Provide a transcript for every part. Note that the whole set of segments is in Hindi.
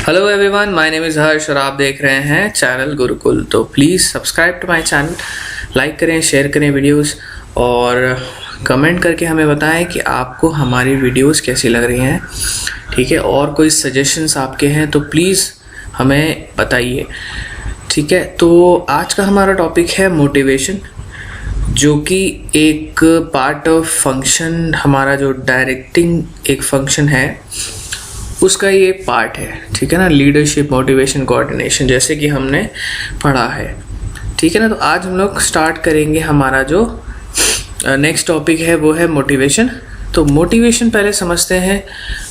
Hello everyone, my name is Harsh और आप देख रहे हैं चैनल गुरुकुल। तो please subscribe to my channel, like करें, शेयर करें वीडियोस और कमेंट करके हमें बताएं कि आपको हमारी वीडियोस कैसी लग रही हैं। ठीक है, और कोई सजेशंस आपके हैं तो प्लीज़ हमें बताइए। ठीक है, तो आज का हमारा टॉपिक है मोटिवेशन, जो कि एक पार्ट ऑफ फंक्शन, हमारा जो डायरेक्टिंग एक फंक्शन है उसका ये पार्ट है। ठीक है ना, लीडरशिप, मोटिवेशन, कोऑर्डिनेशन, जैसे कि हमने पढ़ा है। ठीक है ना, तो आज हम लोग स्टार्ट करेंगे। हमारा जो नेक्स्ट टॉपिक है वो है मोटिवेशन। तो मोटिवेशन पहले समझते हैं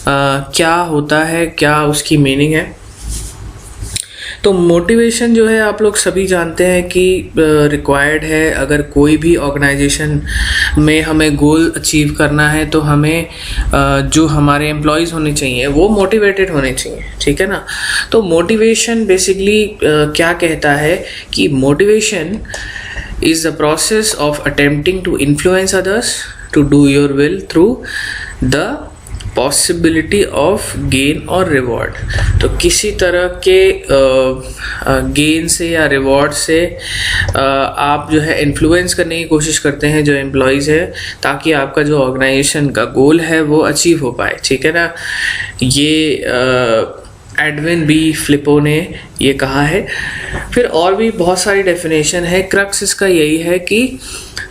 क्या होता है, क्या उसकी मीनिंग है। तो मोटिवेशन जो है आप लोग सभी जानते हैं कि रिक्वायर्ड है। अगर कोई भी ऑर्गेनाइजेशन में हमें गोल अचीव करना है तो हमें जो हमारे एम्प्लॉयज़ होने चाहिए वो मोटिवेटेड होने चाहिए। ठीक है ना, तो मोटिवेशन बेसिकली क्या कहता है कि motivation is the process of attempting to influence others to do your will through the possibility of gain और रिवॉर्ड। तो किसी तरह के गेन से या रिवॉर्ड से आप जो है इन्फ्लुएंस करने की कोशिश करते हैं जो एम्प्लॉयज़ है, ताकि आपका जो ऑर्गेनाइजेशन का गोल है वो अचीव हो पाए। ठीक है ना, ये एडविन बी फ्लिपो ने ये कहा है। फिर और भी बहुत सारी डेफिनेशन है। क्रक्स इसका यही है कि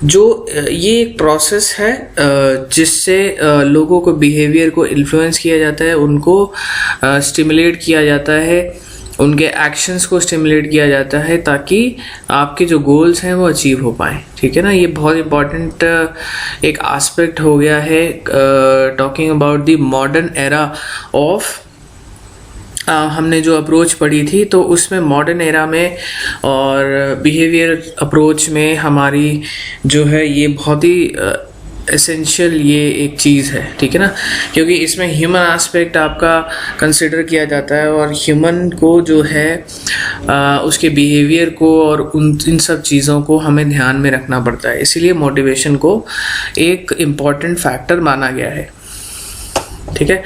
जो ये एक प्रोसेस है जिससे लोगों को बिहेवियर को इन्फ्लुएंस किया जाता है, उनको स्टिमुलेट किया जाता है, उनके एक्शंस को स्टिमुलेट किया जाता है ताकि आपके जो गोल्स हैं वो अचीव हो पाएँ। ठीक है ना, ये बहुत इम्पॉर्टेंट एक एस्पेक्ट हो गया है talking about the modern era of हमने जो अप्रोच पढ़ी थी, तो उसमें मॉडर्न एरा में और बिहेवियर अप्रोच में हमारी जो है ये बहुत ही एसेंशियल ये एक चीज़ है। ठीक है ना, क्योंकि इसमें ह्यूमन एस्पेक्ट आपका कंसिडर किया जाता है और ह्यूमन को जो है उसके बिहेवियर को और इन सब चीज़ों को हमें ध्यान में रखना पड़ता है। इसीलिए मोटिवेशन को एक इम्पॉर्टेंट फैक्टर माना गया है। ठीक है,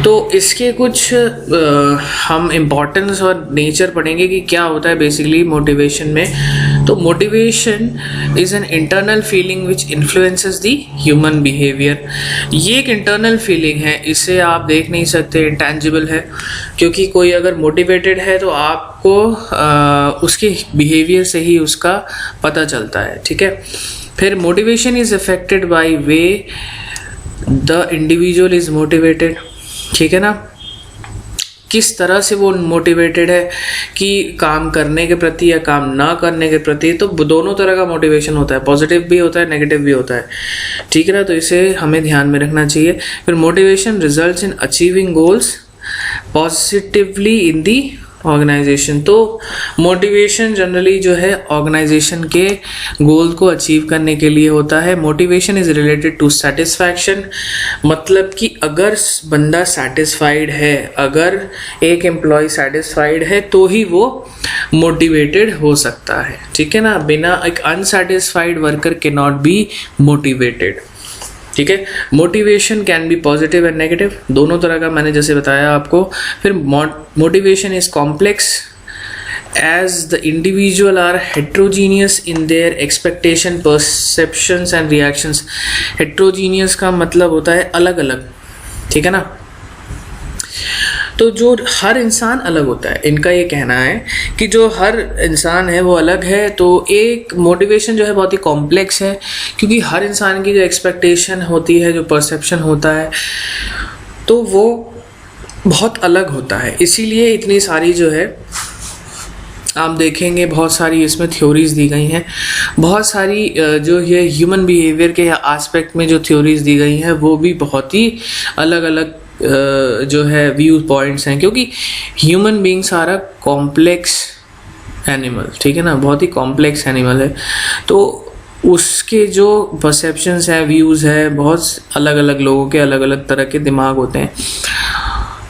तो इसके कुछ हम इम्पोर्टेंस और नेचर पढ़ेंगे कि क्या होता है बेसिकली मोटिवेशन में। तो motivation is an internal feeling which influences the human behaviour. ये एक इंटरनल फीलिंग है, इसे आप देख नहीं सकते, इंटेंजिबल है, क्योंकि कोई अगर मोटिवेटेड है तो आपको उसके बिहेवियर से ही उसका पता चलता है। ठीक है, फिर motivation is affected by way the individual is motivated. ठीक है ना, किस तरह से वो मोटिवेटेड है कि काम करने के प्रति या काम ना करने के प्रति। तो दोनों तरह का मोटिवेशन होता है, पॉजिटिव भी होता है, नेगेटिव भी होता है। ठीक है ना, तो इसे हमें ध्यान में रखना चाहिए। फिर motivation results in achieving goals positively in the organisation. तो मोटिवेशन जनरली जो है ऑर्गेनाइजेशन के गोल को अचीव करने के लिए होता है। Motivation is related to satisfaction, मतलब कि अगर बंदा सेटिस्फाइड है, अगर एक एम्प्लॉय सेटिस्फाइड है तो ही वो मोटिवेटेड हो सकता है। ठीक है ना, बिना एक unsatisfied worker can not be motivated. ठीक है, motivation can be positive and negative, दोनों तरह का मैंने जैसे बताया आपको। फिर motivation is complex as the individual are heterogeneous in their expectation, perceptions and reactions। heterogeneous का मतलब होता है अलग अलग। ठीक है ना, तो जो हर इंसान अलग होता है, इनका ये कहना है कि जो हर इंसान है वो अलग है। तो एक मोटिवेशन जो है बहुत ही कॉम्प्लेक्स है, क्योंकि हर इंसान की जो एक्सपेक्टेशन होती है, जो परसेप्शन होता है, तो वो बहुत अलग होता है। इसीलिए इतनी सारी जो है आप देखेंगे बहुत सारी इसमें थ्योरीज दी गई हैं, बहुत सारी जो ये ह्यूमन बिहेवियर के एस्पेक्ट में जो थ्योरीज दी गई हैं वो भी बहुत ही अलग अलग जो है व्यू पॉइंट्स हैं, क्योंकि human beings are a complex animal. ठीक है ना, बहुत ही कॉम्प्लेक्स एनिमल है, तो उसके जो परसेप्शंस हैं, व्यूज़ है, बहुत अलग अलग लोगों के अलग अलग तरह के दिमाग होते हैं।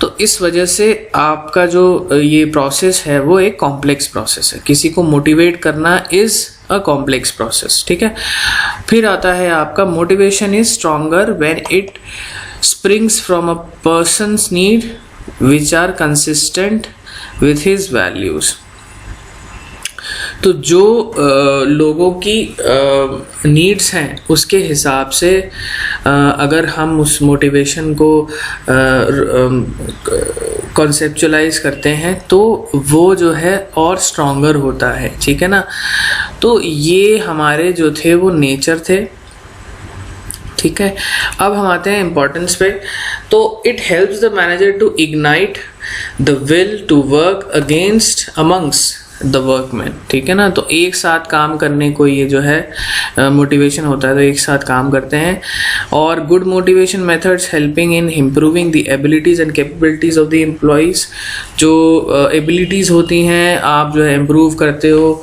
तो इस वजह से आपका जो ये प्रोसेस है वो एक कॉम्प्लेक्स प्रोसेस है। किसी को मोटिवेट करना इज़ अ कॉम्प्लेक्स प्रोसेस। ठीक है, फिर आता है आपका motivation is stronger when it springs from a person's need which are consistent with his values। तो जो लोगों की नीड्स हैं उसके हिसाब से अगर हम उस मोटिवेशन को कॉन्सेप्चुलाइज करते हैं तो वो जो है और स्ट्रॉन्गर होता है, ठीक है ना। तो ये हमारे जो थे वो नेचर थे, ठीक है। अब हम आते हैं इम्पोर्टेंस पे। तो it helps the manager to ignite the will to work against amongst the workman, ठीक है ना। तो एक साथ काम करने को ये जो है मोटिवेशन होता है, तो एक साथ काम करते हैं। और good motivation methods helping in improving the abilities and capabilities of the employees. जो एबिलिटीज़ होती हैं आप जो है इम्प्रूव करते हो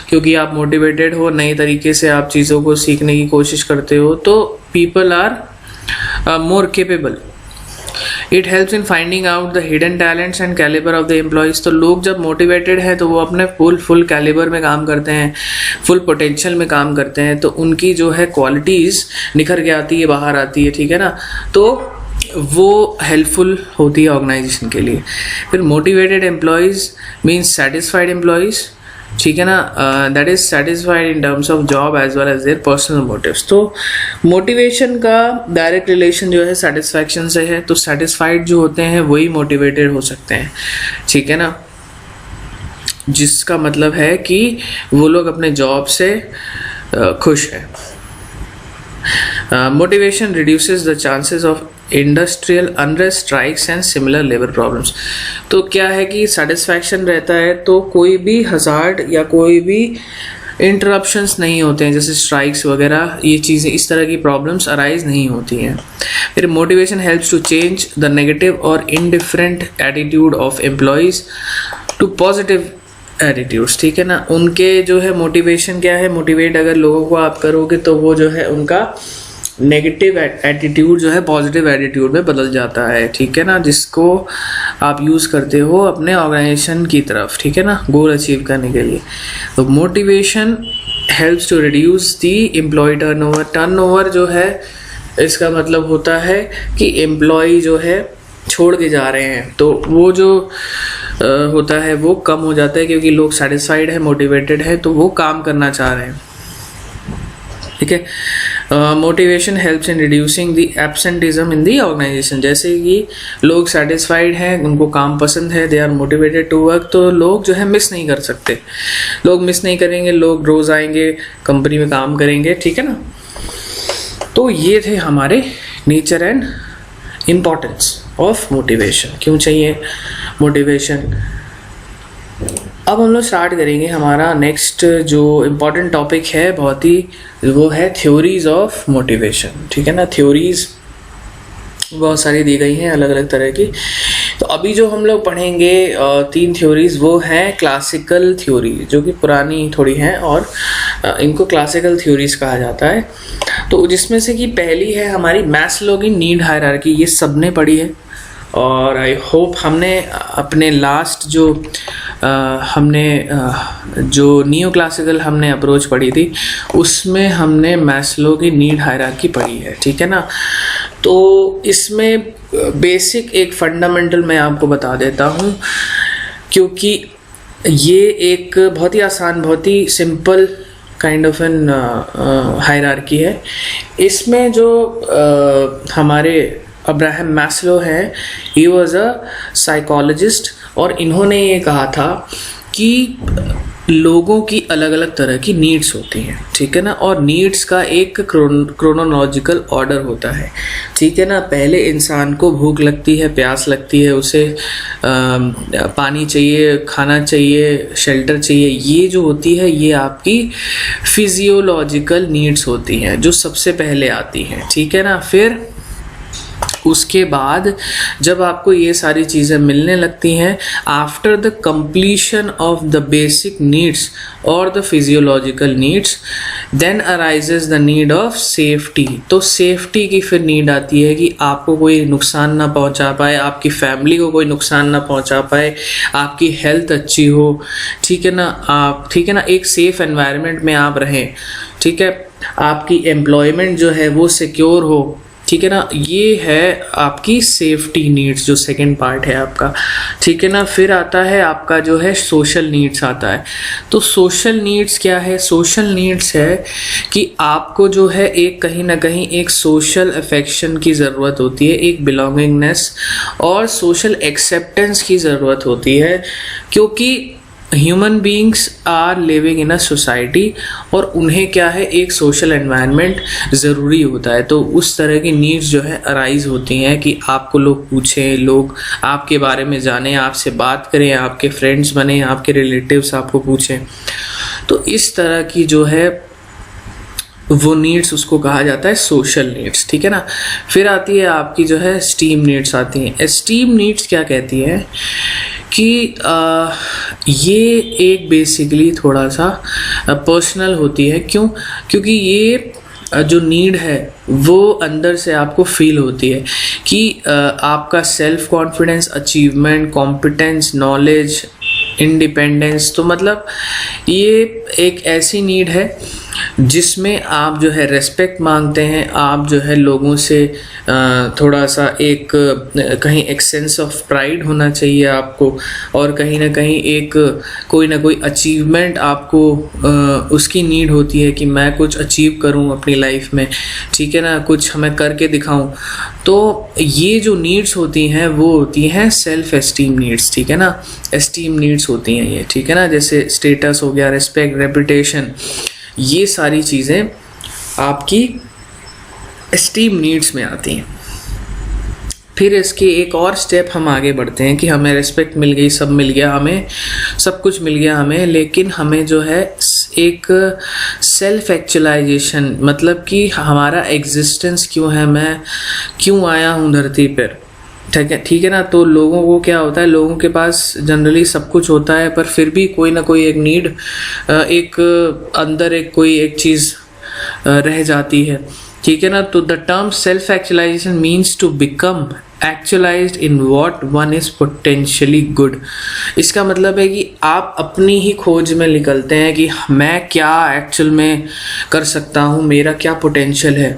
क्योंकि आप मोटिवेटेड हो, नए तरीके से आप चीज़ों को सीखने की कोशिश करते हो, तो people are more capable. It helps in finding out the hidden talents and calibre of the employees. तो लोग जब मोटिवेटेड हैं तो वो अपने फुल कैलिबर में काम करते हैं, फुल पोटेंशियल में काम करते हैं, तो उनकी जो है क्वालिटीज़ निखर के आती है, बाहर आती है, ठीक है ना। तो वो हेल्पफुल होती है ऑर्गेनाइजेशन के लिए। फिर motivated employees means satisfied employees, ठीक है ना, that is satisfied in terms of job as well as their personal motives. तो मोटिवेशन का डायरेक्ट रिलेशन जो है सेटिस्फैक्शन से है। तो सेटिस्फाइड जो होते हैं वही मोटिवेटेड हो सकते हैं, ठीक है ना, जिसका मतलब है कि वो लोग अपने जॉब से खुश हैं। Motivation reduces the chances of industrial unrest, strikes and similar labour problems. तो क्या है कि सेटिस्फैक्शन रहता है तो कोई भी हज़ार्ड या कोई भी इंटरप्शंस नहीं होते हैं, जैसे स्ट्राइक्स वगैरह, ये चीज़ें, इस तरह की प्रॉब्लम्स अराइज नहीं होती हैं। फिर motivation helps to change the negative और indifferent attitude of employees to positive attitudes, ठीक है ना। उनके जो है मोटिवेशन क्या है, मोटिवेट अगर लोगों को आप करोगे तो वो जो है उनका नेगेटिव एटीट्यूड जो है पॉजिटिव एटीट्यूड में बदल जाता है, ठीक है ना, जिसको आप यूज़ करते हो अपने ऑर्गेनाइजेशन की तरफ, ठीक है ना, गोल अचीव करने के लिए। तो motivation helps to reduce the employee turnover. Turnover जो है इसका मतलब होता है कि एम्प्लॉय जो है छोड़ के जा रहे हैं, तो वो जो होता है वो कम हो जाता है क्योंकि लोग सेटिस्फाइड है, मोटिवेटेड है, तो वो काम करना चाह रहे हैं, ठीक है। Motivation helps in reducing the absenteeism in the organisation. जैसे कि लोग सेटिस्फाइड हैं, उनको काम पसंद है, they are motivated to work, तो लोग जो है मिस नहीं कर सकते, लोग मिस नहीं करेंगे, लोग रोज़ आएंगे कंपनी में काम करेंगे, ठीक है ना। तो ये थे हमारे nature and importance of motivation, क्यों चाहिए मोटिवेशन। अब हम लोग स्टार्ट करेंगे हमारा नेक्स्ट जो इम्पोर्टेंट टॉपिक है बहुत ही, वो है थ्योरीज ऑफ मोटिवेशन, ठीक है ना। थ्योरीज बहुत सारी दी गई हैं अलग अलग तरह की। तो अभी जो हम लोग पढ़ेंगे 3 थ्योरीज, वो हैं क्लासिकल थ्योरी, जो कि पुरानी थोड़ी हैं और इनको क्लासिकल थ्योरीज कहा जाता है। तो जिसमें से कि पहली है हमारी मैस्लो की नीड हायरार्की। ये सबने पढ़ी है और आई होप हमने अपने लास्ट जो जो नियो क्लासिकल हमने अप्रोच पढ़ी थी उसमें हमने मैस्लो की नीड हायरार्की पढ़ी है, ठीक है ना। तो इसमें बेसिक एक फंडामेंटल मैं आपको बता देता हूँ, क्योंकि ये एक बहुत ही आसान, बहुत ही simple kind of an hierarchy है। इसमें जो हमारे अब्राहम मैस्लो हैं, ही वॉज अ साइकोलॉजिस्ट, और इन्होंने ये कहा था कि लोगों की अलग अलग तरह की नीड्स होती हैं, ठीक है ना, और नीड्स का एक क्रोनोलॉजिकल ऑर्डर होता है, ठीक है ना। पहले इंसान को भूख लगती है, प्यास लगती है, उसे पानी चाहिए, खाना चाहिए, शेल्टर चाहिए, ये जो होती है ये आपकी फिजियोलॉजिकल नीड्स होती हैं जो सबसे पहले आती हैं, ठीक है ना। फिर उसके बाद जब आपको ये सारी चीज़ें मिलने लगती हैं, after the completion of the basic needs और the physiological needs, then arises the need of safety. तो सेफ्टी की फिर नीड आती है कि आपको कोई नुकसान ना पहुंचा पाए, आपकी फैमिली को कोई नुकसान ना पहुंचा पाए, आपकी हेल्थ अच्छी हो, ठीक है ना, आप, ठीक है ना, एक सेफ एनवायरनमेंट में आप रहें, ठीक है, आपकी एम्प्लॉयमेंट जो है वो सिक्योर हो, ठीक है ना। ये है आपकी सेफ्टी नीड्स, जो सेकंड पार्ट है आपका, ठीक है ना। फिर आता है आपका जो है सोशल नीड्स आता है। तो सोशल नीड्स क्या है? सोशल नीड्स है कि आपको जो है एक कहीं ना कहीं एक सोशल अफेक्शन की ज़रूरत होती है, एक बिलोंगिंगनेस और सोशल एक्सेप्टेंस की ज़रूरत होती है, क्योंकि human beings are living in a society और उन्हें क्या है, एक सोशल एनवायरनमेंट ज़रूरी होता है। तो उस तरह की नीड्स जो है अराइज होती हैं कि आपको लोग पूछें, लोग आपके बारे में जानें, आपसे बात करें, आपके फ्रेंड्स बने, आपके रिलेटिव्स आपको पूछें। तो इस तरह की जो है वो नीड्स, उसको कहा जाता है सोशल नीड्स, ठीक है ना। फिर आती है आपकी जो है एस्टीम नीड्स आती हैं। एस्टीम नीड्स क्या कहती है कि ये एक बेसिकली थोड़ा सा पर्सनल होती है। क्यों? क्योंकि ये जो नीड है वो अंदर से आपको फील होती है कि आपका self confidence, achievement, competence, knowledge, independence, तो मतलब ये एक ऐसी नीड है जिसमें आप जो है रेस्पेक्ट मांगते हैं, आप जो है लोगों से थोड़ा सा एक कहीं एक सेंस ऑफ प्राइड होना चाहिए आपको, और कहीं ना कहीं एक कोई ना कोई अचीवमेंट आपको उसकी नीड होती है कि मैं कुछ अचीव करूं अपनी लाइफ में, ठीक है ना, कुछ मैं करके दिखाऊं। तो ये जो नीड्स होती हैं वो होती हैं सेल्फ एस्टीम नीड्स, ठीक है ना। एस्टीम नीड्स होती हैं ये, ठीक है ना। जैसे स्टेटस हो गया, रिस्पेक्ट, रेपुटेशन, ये सारी चीज़ें आपकी एस्टीम नीड्स में आती हैं। फिर इसके एक और स्टेप हम आगे बढ़ते हैं कि हमें रिस्पेक्ट मिल गई, सब मिल गया, हमें सब कुछ मिल गया हमें, लेकिन हमें जो है एक सेल्फ एक्चुअलाइजेशन, मतलब कि हमारा एग्जिस्टेंस क्यों है, मैं क्यों आया हूँ धरती पर, ठीक है ना। तो लोगों को क्या होता है, लोगों के पास जनरली सब कुछ होता है पर फिर भी कोई ना कोई एक नीड, एक अंदर एक कोई एक चीज़ रह जाती है, ठीक है ना। तो the term self actualization means to become actualized in what one is potentially good. इसका मतलब है कि आप अपनी ही खोज में निकलते हैं कि मैं क्या एक्चुअल में कर सकता हूँ, मेरा क्या पोटेंशियल है,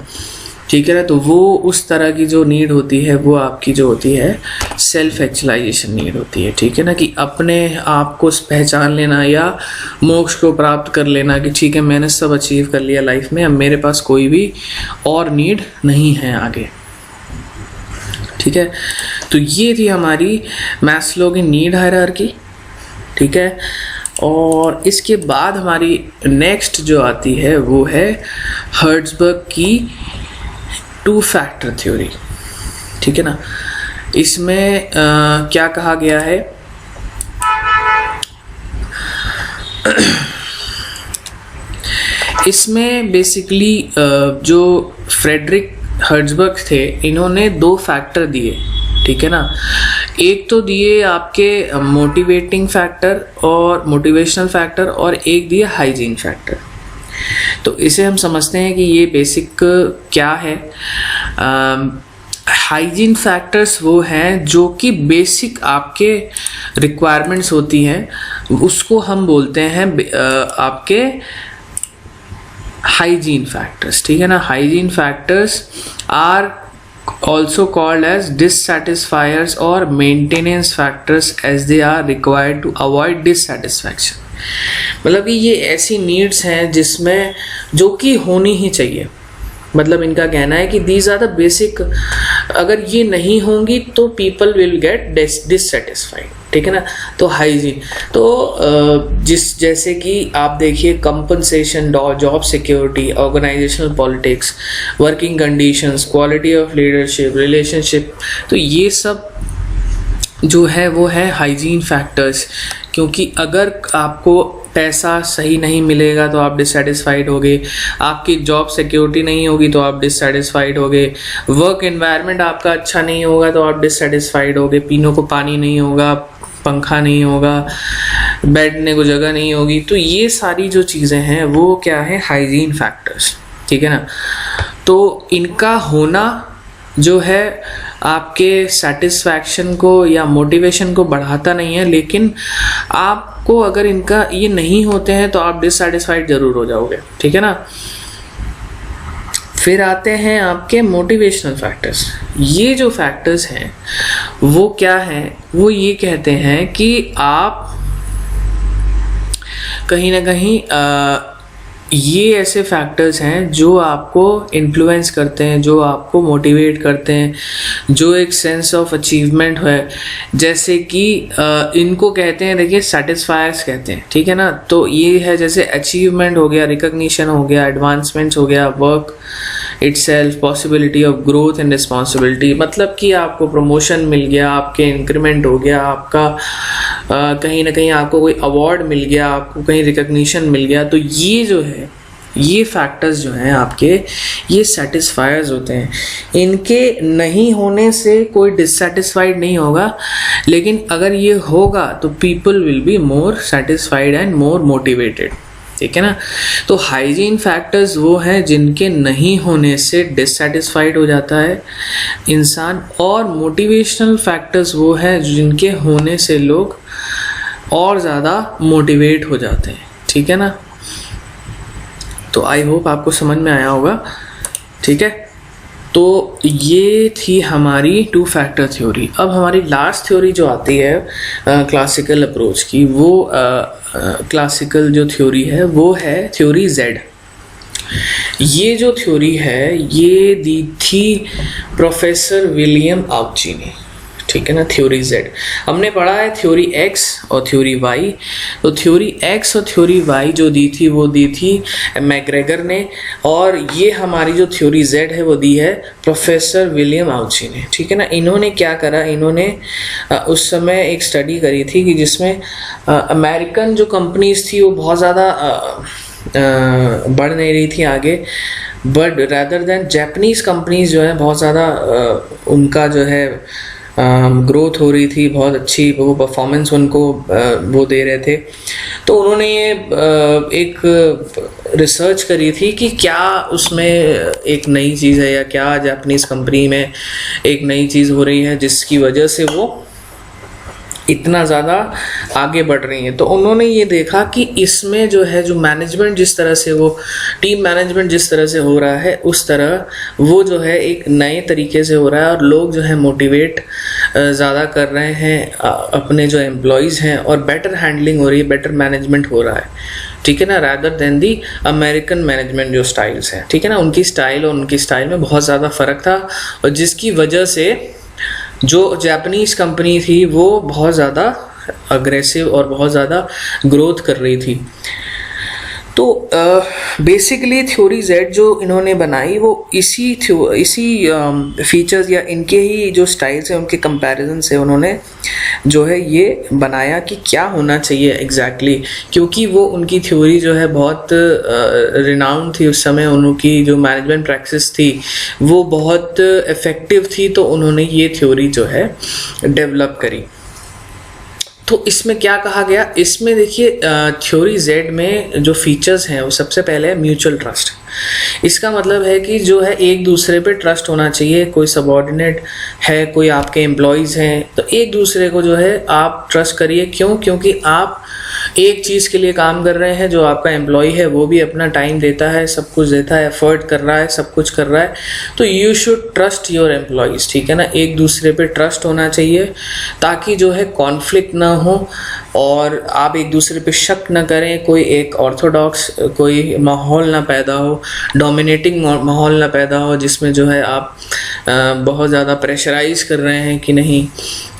ठीक है ना। तो वो उस तरह की जो नीड होती है वो आपकी जो होती है सेल्फ एक्चुअलाइजेशन नीड होती है, ठीक है ना। कि अपने आप को पहचान लेना या मोक्ष को प्राप्त कर लेना कि ठीक है, मैंने सब अचीव कर लिया लाइफ में, अब मेरे पास कोई भी और नीड नहीं है आगे, ठीक है। तो ये थी हमारी मैस्लो की नीड हायरार्की, ठीक है। और इसके बाद हमारी नेक्स्ट जो आती है वो है हर्ट्ज़बर्ग की 2 फैक्टर थ्योरी, ठीक है ना। इसमें क्या कहा गया है, इसमें बेसिकली जो फ्रेडरिक हर्ट्ज़बर्ग थे, इन्होंने 2 फैक्टर दिए, ठीक है ना। एक तो दिए आपके मोटिवेटिंग फैक्टर और मोटिवेशनल फैक्टर, और एक दिया हाइजीन फैक्टर। तो इसे हम समझते हैं कि ये बेसिक क्या है। हाइजीन फैक्टर्स वो हैं जो कि बेसिक आपके रिक्वायरमेंट्स होती हैं, उसको हम बोलते हैं आपके हाइजीन फैक्टर्स, ठीक है ना। Hygiene factors are also called as dissatisfiers or maintenance factors as they are required to avoid dissatisfaction। मतलब कि ये ऐसी नीड्स हैं जिसमें जो कि होनी ही चाहिए, मतलब इनका कहना है कि दीज आर द बेसिक, अगर ये नहीं होंगी तो पीपल विल गेट डिससेटिस्फाइड, ठीक है ना। तो हाइजीन, तो जैसे कि आप देखिए compensation, job security, organisational politics, working conditions, quality of leadership, relationship, तो ये सब जो है वो है हाइजीन फैक्टर्स। क्योंकि अगर आपको पैसा सही नहीं मिलेगा तो आप डिससेटिस्फाइड होगे, आपकी जॉब सिक्योरिटी नहीं होगी तो आप डिससेटिस्फाइड होगे, वर्क एनवायरनमेंट आपका अच्छा नहीं होगा तो आप डिससेटिस्फाइड होगे, पीने को पानी नहीं होगा, पंखा नहीं होगा, बैठने को जगह नहीं होगी। तो ये सारी जो चीज़ें हैं वो क्या है, हाइजीन फैक्टर्स, ठीक है ना। तो इनका होना जो है आपके सेटिस्फैक्शन को या मोटिवेशन को बढ़ाता नहीं है, लेकिन आपको अगर इनका ये नहीं होते हैं तो आप डिससेटिस्फाइड जरूर हो जाओगे, ठीक है ना। फिर आते हैं आपके मोटिवेशनल फैक्टर्स। ये जो फैक्टर्स हैं वो क्या हैं, वो ये कहते हैं कि आप कहीं ना कहीं ये ऐसे फैक्टर्स हैं जो आपको इन्फ्लुएंस करते हैं, जो आपको मोटिवेट करते हैं, जो एक सेंस ऑफ अचीवमेंट है, जैसे कि इनको कहते हैं, देखिए सेटिस्फायर्स कहते हैं, ठीक है ना। तो ये है जैसे अचीवमेंट हो गया, रिकग्निशन हो गया, एडवांसमेंट्स हो गया, work itself, possibility of growth and responsibility, मतलब कि आपको प्रमोशन मिल गया, आपके इंक्रीमेंट हो गया, आपका कहीं ना कहीं आपको कोई अवार्ड मिल गया, आपको कहीं रिकग्निशन मिल गया। तो ये जो है, ये फैक्टर्स जो हैं आपके, ये सेटिस्फायर्स होते हैं। इनके नहीं होने से कोई डिससेटिस्फाइड नहीं होगा, लेकिन अगर ये होगा तो people will be more satisfied and more motivated, ठीक है ना। तो हाइजीन फैक्टर्स वो हैं जिनके नहीं होने से डिससेटिस्फाइड हो जाता है इंसान, और मोटिवेशनल फैक्टर्स वो हैं जिनके होने से लोग और ज़्यादा मोटिवेट हो जाते हैं, ठीक है ना। तो आई होप आपको समझ में आया होगा, ठीक है। तो ये थी हमारी 2 फैक्टर थ्योरी। अब हमारी लास्ट थ्योरी जो आती है क्लासिकल अप्रोच की, वो क्लासिकल जो थ्योरी है वो है थ्योरी Z। ये जो थ्योरी है ये दी थी प्रोफेसर विलियम आउची ने, ठीक है ना। थ्योरी Z हमने पढ़ा है थ्योरी X और थ्योरी Y। तो थ्योरी X और थ्योरी Y जो दी थी वो दी थी मैकग्रेगर ने, और ये हमारी जो थ्योरी Z है वो दी है प्रोफेसर विलियम आउची ने, ठीक है ना। इन्होंने क्या करा, इन्होंने उस समय एक स्टडी करी थी कि जिसमें अमेरिकन जो कंपनीज थी वो बहुत ज़्यादा बढ़ नहीं रही थी आगे, but rather than Japanese companies जो है बहुत ज़्यादा उनका जो है ग्रोथ हो रही थी, बहुत अच्छी वो परफॉर्मेंस उनको वो दे रहे थे। तो उन्होंने ये एक रिसर्च करी थी कि क्या उसमें एक नई चीज़ है या क्या जापानीज़ कंपनी में एक नई चीज़ हो रही है जिसकी वजह से वो इतना ज़्यादा आगे बढ़ रही हैं। तो उन्होंने ये देखा कि इसमें जो है जो मैनेजमेंट जिस तरह से वो टीम मैनेजमेंट जिस तरह से हो रहा है उस तरह वो जो है एक नए तरीके से हो रहा है, और लोग जो है मोटिवेट ज़्यादा कर रहे हैं अपने जो एम्प्लॉयज़ हैं, और बेटर हैंडलिंग हो रही है, बेटर मैनेजमेंट हो रहा है, ठीक है ना, रादर देन दी अमेरिकन मैनेजमेंट जो स्टाइल्स हैं, ठीक है ना। उनकी स्टाइल और उनकी स्टाइल में बहुत ज़्यादा फ़र्क था, और जिसकी वजह से जो जापानीज़ कंपनी थी वो बहुत ज़्यादा अग्रेसिव और बहुत ज़्यादा ग्रोथ कर रही थी। तो बेसिकली थ्योरी Z जो इन्होंने बनाई वो इसी फीचर्स या इनके ही जो स्टाइल्स हैं उनके कंपैरिजन से उन्होंने जो है ये बनाया कि क्या होना चाहिए एग्जैक्टली, क्योंकि वो उनकी थ्योरी जो है बहुत रिनाउंड थी उस समय, उनकी जो मैनेजमेंट प्रैक्टिस थी वो बहुत इफ़ेक्टिव थी, तो उन्होंने ये थ्योरी जो है डेवलप करी। तो इसमें क्या कहा गया, इसमें देखिए थ्योरी Z में जो फीचर्स हैं वो सबसे पहले है म्यूचुअल ट्रस्ट। इसका मतलब है कि जो है एक दूसरे पे ट्रस्ट होना चाहिए, कोई सबऑर्डिनेट है, कोई आपके एम्प्लॉयज़ हैं, तो एक दूसरे को जो है आप ट्रस्ट करिए। क्यों? क्योंकि आप एक चीज़ के लिए काम कर रहे हैं, जो आपका एम्प्लॉय है वो भी अपना टाइम देता है, सब कुछ देता है, एफर्ट कर रहा है, सब कुछ कर रहा है, तो you should trust your employees, ठीक है ना। एक दूसरे पे ट्रस्ट होना चाहिए ताकि जो है कॉन्फ्लिक्ट ना हो और आप एक दूसरे पे शक ना करें, कोई एक ऑर्थोडॉक्स कोई माहौल ना पैदा हो, डोमिनेटिंग माहौल ना पैदा हो जिसमें जो है आप बहुत ज़्यादा प्रेशराइज कर रहे हैं कि नहीं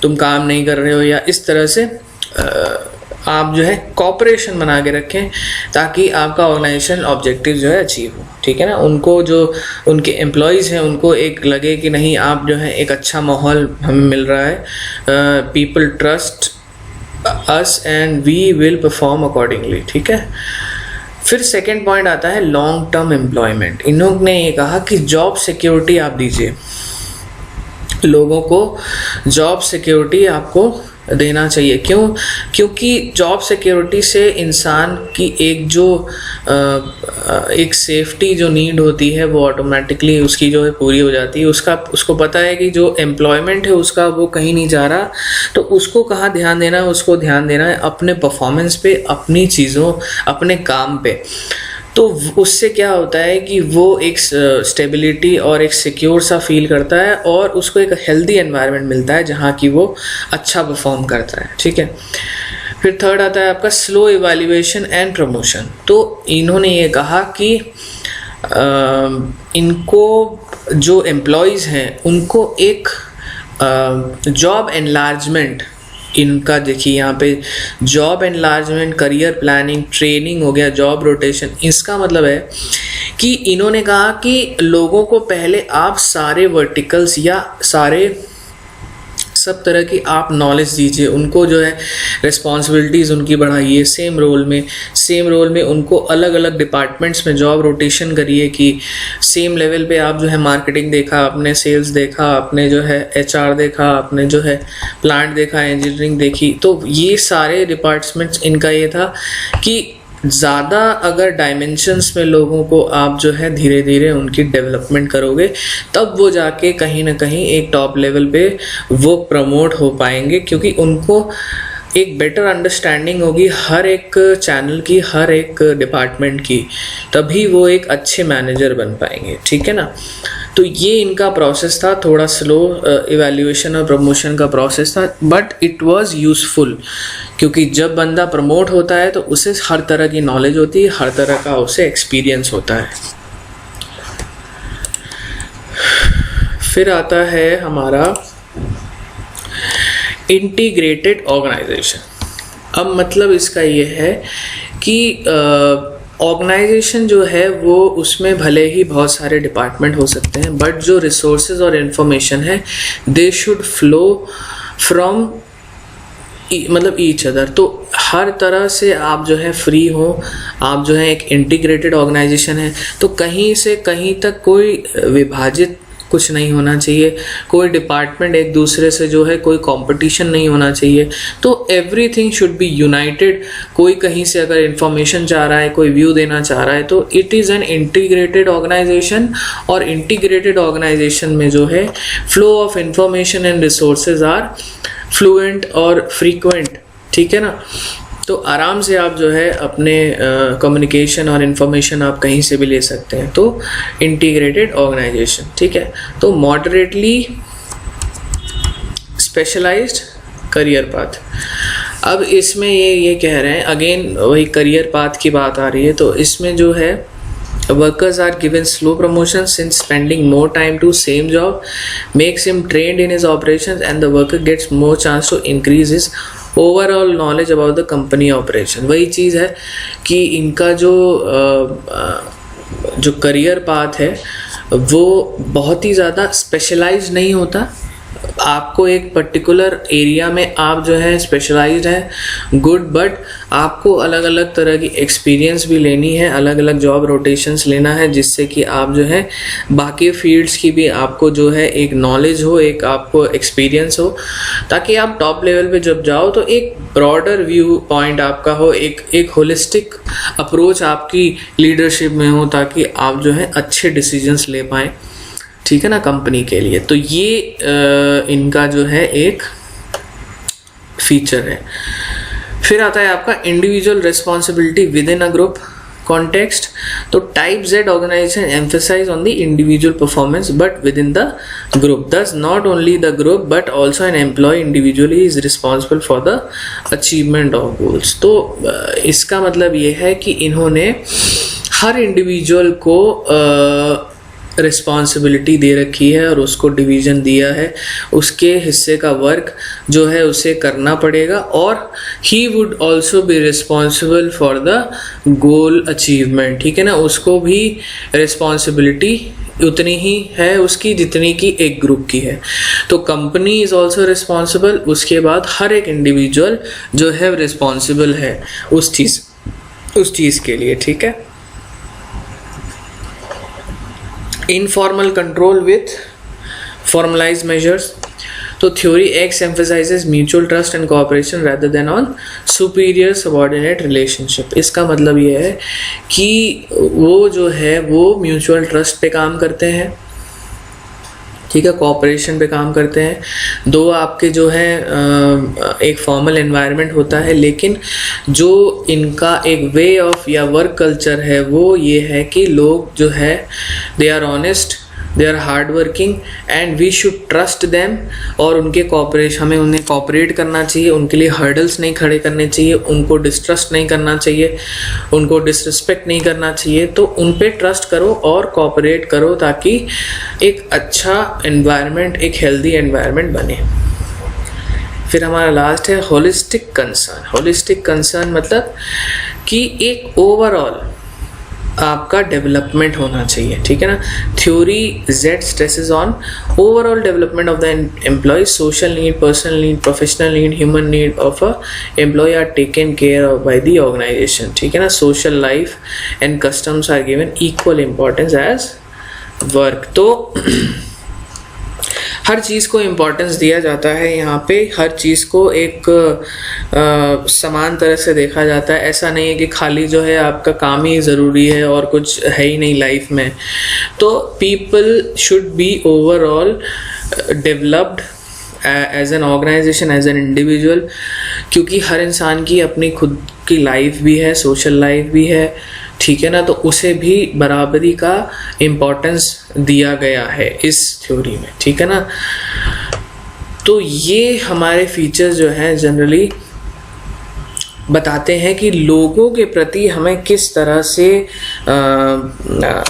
तुम काम नहीं कर रहे हो, या इस तरह से आप जो है कॉपरेशन बना के रखें ताकि आपका ऑर्गेनाइजेशन ऑब्जेक्टिव जो है अचीव हो, ठीक है ना। उनको जो उनके एम्प्लॉयज़ हैं उनको एक लगे कि नहीं आप जो है एक अच्छा माहौल हमें मिल रहा है, people trust us and we will perform accordingly, ठीक है। फिर सेकंड पॉइंट आता है लॉन्ग टर्म एम्प्लॉयमेंट। इन्होंने ये कहा कि जॉब सिक्योरिटी आप दीजिए, लोगों को जॉब सिक्योरिटी आपको देना चाहिए। क्यों? क्योंकि जॉब सिक्योरिटी से इंसान की एक जो एक सेफ्टी जो नीड होती है वो ऑटोमेटिकली उसकी जो है पूरी हो जाती है। उसको पता है कि जो एम्प्लॉयमेंट है उसका वो कहीं नहीं जा रहा, तो उसको कहाँ ध्यान देना है, उसको ध्यान देना है अपने परफॉर्मेंस पे, अपनी चीज़ों, अपने काम पे। तो उससे क्या होता है कि वो एक स्टेबिलिटी और एक सिक्योर सा फील करता है और उसको एक हेल्दी एनवायरनमेंट मिलता है जहाँ की वो अच्छा परफॉर्म करता है। ठीक है, फिर थर्ड आता है आपका स्लो इवैल्यूएशन एंड प्रमोशन। तो इन्होंने ये कहा कि इनको जो एम्प्लॉयज़ हैं उनको एक जॉब एनलार्जमेंट, इनका देखिए यहाँ पे job enlargement, career planning, training हो गया, जॉब रोटेशन। इसका मतलब है कि इन्होंने कहा कि लोगों को पहले आप सारे वर्टिकल्स या सारे सब तरह की आप नॉलेज दीजिए, उनको जो है रिस्पॉन्सिबिलिटीज़ उनकी बढ़ाइए, सेम रोल में उनको अलग अलग डिपार्टमेंट्स में जॉब रोटेशन करिए कि सेम लेवल पे आप जो है मार्केटिंग देखा, आपने सेल्स देखा, आपने जो है HR देखा, आपने जो है प्लांट देखा, इंजीनियरिंग देखी। तो ये सारे डिपार्टमेंट्स, इनका ये था कि ज़्यादा अगर डायमेंशंस में लोगों को आप जो है धीरे धीरे उनकी डेवलपमेंट करोगे तब वो जाके कहीं ना कहीं एक टॉप लेवल पे वो प्रमोट हो पाएंगे, क्योंकि उनको एक बेटर अंडरस्टैंडिंग होगी हर एक चैनल की, हर एक डिपार्टमेंट की, तभी वो एक अच्छे मैनेजर बन पाएंगे। ठीक है ना। तो ये इनका प्रोसेस था, थोड़ा स्लो इवैल्यूएशन और प्रमोशन का प्रोसेस था, बट इट वाज यूज़फुल, क्योंकि जब बंदा प्रमोट होता है तो उसे हर तरह की नॉलेज होती है, हर तरह का उसे एक्सपीरियंस होता है। फिर आता है हमारा इंटीग्रेटेड ऑर्गेनाइजेशन। अब मतलब इसका ये है कि ऑर्गेनाइजेशन जो है वो उसमें भले ही बहुत सारे डिपार्टमेंट हो सकते हैं, बट जो रिसोर्सेज और इन्फॉर्मेशन है दे शुड फ्लो फ्रॉम मतलब ईच अदर। तो हर तरह से आप जो है फ्री हो, आप जो है एक इंटीग्रेटेड ऑर्गेनाइजेशन है तो कहीं से कहीं तक कोई विभाजित कुछ नहीं होना चाहिए, कोई डिपार्टमेंट एक दूसरे से जो है कोई कंपटीशन नहीं होना चाहिए। तो एवरीथिंग शुड बी यूनाइटेड। कोई कहीं से अगर इंफॉर्मेशन चाह रहा है, कोई व्यू देना चाह रहा है, तो it is an integrated organisation. और इंटीग्रेटेड ऑर्गेनाइजेशन में जो है flow of information and resources are fluent और फ्रीक्वेंट। ठीक है ना। तो आराम से आप जो है अपने कम्युनिकेशन और इन्फॉर्मेशन आप कहीं से भी ले सकते हैं। तो इंटीग्रेटेड ऑर्गेनाइजेशन। ठीक है। तो मॉडरेटली स्पेशलाइज्ड करियर पाथ। अब इसमें ये कह रहे हैं, अगेन वही करियर पाथ की बात आ रही है। तो इसमें जो है workers are given slow promotion since spending more time to same job makes him trained in his operations, and the worker gets more chance to increase his overall knowledge about the company operation। वही चीज़ है कि इनका जो करियर पाथ है वो बहुत ही ज़्यादा स्पेशलाइज नहीं होता। आपको एक पर्टिकुलर एरिया में आप जो है स्पेशलाइज्ड है, गुड, बट आपको अलग अलग तरह की एक्सपीरियंस भी लेनी है, अलग अलग जॉब रोटेशंस लेना है, जिससे कि आप जो है बाकी फील्ड्स की भी आपको जो है एक नॉलेज हो, एक आपको एक्सपीरियंस हो, ताकि आप टॉप लेवल पे जब जाओ तो एक ब्रॉडर व्यू पॉइंट आपका हो, एक होलिस्टिक अप्रोच आपकी लीडरशिप में हो, ताकि आप जो है अच्छे डिसीजंस ले पाएँ। ठीक है ना, कंपनी के लिए। तो ये इनका जो है एक फीचर है। फिर आता है आपका individual responsibility with in a group context. तो type Z organization emphasize on the individual performance but with in the group. Thus not only the group but also an employee individually is responsible for the achievement of goals. तो इसका मतलब ये है कि इन्होंने हर इंडिविजुअल को रिस्पॉन्सिबिलिटी दे रखी है और उसको डिवीज़न दिया है, उसके हिस्से का वर्क जो है उसे करना पड़ेगा, और he would also be responsible for the goal achievement. ठीक है ना, उसको भी रिस्पॉन्सिबिलिटी उतनी ही है उसकी जितनी की एक ग्रुप की है। तो कंपनी इज़ ऑल्सो रिस्पॉन्सिबल, उसके बाद हर एक इंडिविजुअल जो है रिस्पॉन्सिबल है उस चीज़ के लिए। ठीक है। Informal control with formalised measures. तो theory X emphasizes mutual trust and cooperation rather than on superior subordinate relationship। इसका मतलब ये है कि वो जो है वो म्यूचुअल ट्रस्ट पे काम करते हैं। ठीक है, कोऑपरेशन पे काम करते हैं। दो आपके जो है एक फॉर्मल एनवायरनमेंट होता है, लेकिन जो इनका एक वे ऑफ या वर्क कल्चर है वो ये है कि लोग जो है they are honest, they are hard working and we should trust them. और उनके कॉपरेशन, हमें उन्हें कॉपरेट करना चाहिए, उनके लिए हर्डल्स नहीं खड़े करने चाहिए, उनको डिस्ट्रस्ट नहीं करना चाहिए, उनको डिसरिस्पेक्ट नहीं करना चाहिए। तो उन पे ट्रस्ट करो और कॉपरेट करो ताकि एक अच्छा एनवायरनमेंट, एक हेल्दी एनवायरनमेंट बने। फिर हमारा लास्ट है होलिस्टिक कंसर्न। होलिस्टिक कंसर्न मतलब कि एक ओवरऑल आपका डेवलपमेंट होना चाहिए, ठीक है ना। Theory Z stresses on overall development of the employee, social need, personal need, professional need, human need of a employee are taken care of by the organisation, ठीक है ना। Social life and customs are given equal importance as work. तो हर चीज़ को इम्पोर्टेंस दिया जाता है यहाँ पे, हर चीज़ को एक समान तरह से देखा जाता है। ऐसा नहीं है कि खाली जो है आपका काम ही ज़रूरी है और कुछ है ही नहीं लाइफ में। तो people should be overall developed as an organisation, as an individual, क्योंकि हर इंसान की अपनी खुद की लाइफ भी है, सोशल लाइफ भी है, ठीक है ना। तो उसे भी बराबरी का इम्पोर्टेंस दिया गया है इस थ्योरी में, ठीक है ना। तो ये हमारे फीचर्स जो हैं जनरली बताते हैं कि लोगों के प्रति हमें किस तरह से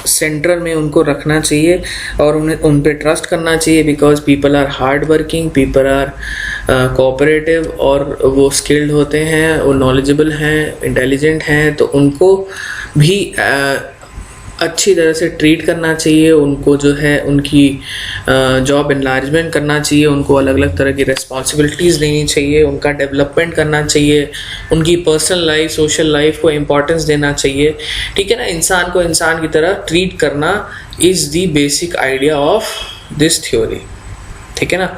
सेंटर में उनको रखना चाहिए और उन्हें उन पे ट्रस्ट करना चाहिए, because people are hard working, people are cooperative, और वो स्किल्ड होते हैं, वो नॉलेजेबल हैं, इंटेलिजेंट हैं। तो उनको भी अच्छी तरह से ट्रीट करना चाहिए, उनको जो है उनकी जॉब एनलार्जमेंट करना चाहिए, उनको अलग अलग तरह की रिस्पॉन्सिबिलिटीज़ देनी चाहिए, उनका डेवलपमेंट करना चाहिए, उनकी पर्सनल लाइफ, सोशल लाइफ को इम्पोर्टेंस देना चाहिए, ठीक है ना। इंसान को इंसान की तरह ट्रीट करना is the basic idea of this theory, ठीक है ना।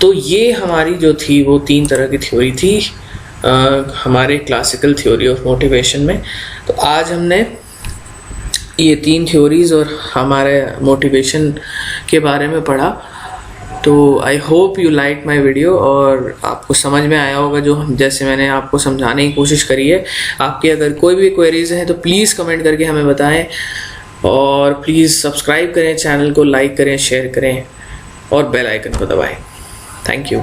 तो ये हमारी जो थी वो 3 तरह की थ्योरी थी हमारे क्लासिकल थ्योरी ऑफ मोटिवेशन में। तो आज हमने ये 3 थ्योरीज और हमारे मोटिवेशन के बारे में पढ़ा। तो I hope you like my video और आपको समझ में आया होगा जो जैसे मैंने आपको समझाने की कोशिश करी है। आपकी अगर कोई भी क्वेरीज हैं तो प्लीज़ कमेंट करके हमें बताएं और प्लीज़ सब्सक्राइब करें, चैनल को लाइक करें, शेयर करें और बेल आइकन को दबाएं। Thank you.